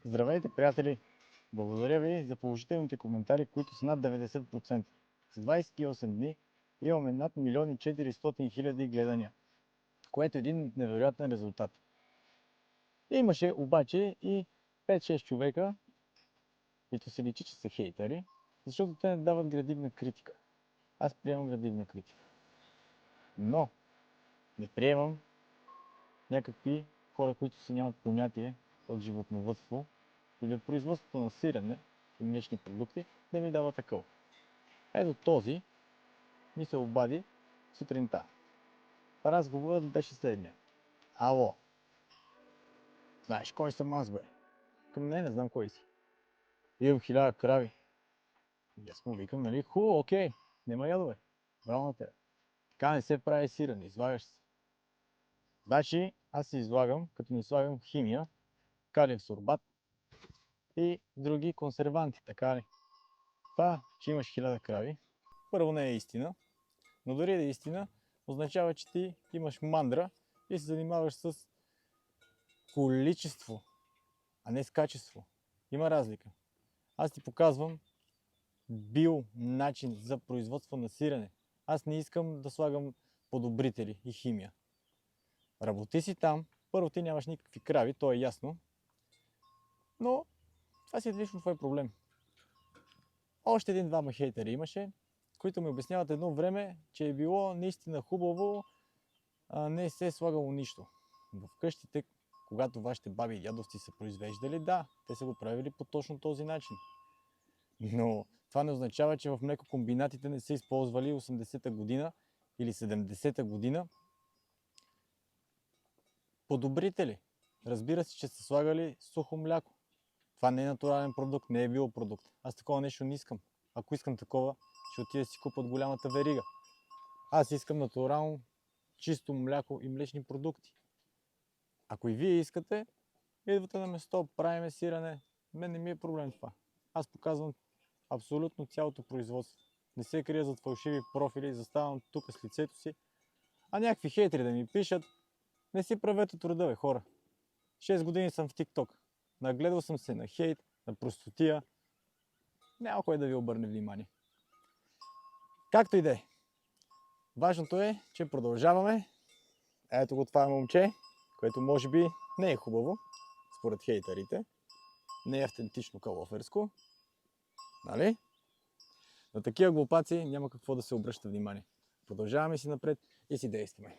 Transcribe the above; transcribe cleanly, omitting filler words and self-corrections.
Здравейте, приятели! Благодаря ви за положителните коментари, които са над 90%. С 28 дни имаме над 1 400 000 гледания, което е един невероятен резултат. Имаше обаче и 5-6 човека, които се личи, че са хейтери, защото те не дават градивна критика. Аз приемам градивна критика. Но не приемам някакви хора, които си нямат понятие от животновъдство или от производството на сирене и млечни продукти, да ми дава такова. Ето този ми се обади сутринта. Разговорът беше следния. Ало, знаеш кой съм аз, бе? Към не знам кой си. Имам 1000 крави. И аз му викам, нали, хубаво, окей, нема ядове. Браво на тебе. Така не се прави сирене, излагаш се. Значи, аз се излагам, като не слагам химия, калиев сорбат и други консерванти, така ли? Това, че имаш 1000 крави, първо не е истина, но дори да е истина, означава, че ти имаш мандра и се занимаваш с количество, а не с качество. Има разлика. Аз ти показвам био начин за производство на сирене. Аз не искам да слагам подобрители и химия. Работи си там. Първо, ти нямаш никакви крави, то е ясно. Но това си е лично твой проблем. Още един-двама хейтери имаше, които ми обясняват едно време, че е било наистина хубаво, не се е слагало нищо. В къщите, когато вашите баби и дядовци са произвеждали, да, те са го правили по точно този начин. Но това не означава, че в млекокомбинатите не са използвали 80-та година или 70-та година подобрители. Разбира се, че са слагали сухо мляко. Това не е натурален продукт, не е биопродукт. Аз такова нещо не искам. Ако искам такова, ще отида си купа от голямата верига. Аз искам натурално чисто мляко и млечни продукти. Ако и вие искате, идвате на место, правиме сирене. Мен не ми е проблем това. Аз показвам абсолютно цялото производство. Не се крия зад фалшиви профили, заставам тук с лицето си. А някакви хейтери да ми пишат, не си правете труда, бе, хора. 6 години съм в TikTok. Нагледал съм се на хейт, на простотия. Няма кой да ви обърне внимание. Както и да е. Важното е, че продължаваме. Ето го това момче, което може би не е хубаво, според хейтерите. Не е автентично калоферско. Нали? На такива глупаци няма какво да се обръща внимание. Продължаваме си напред и си действаме.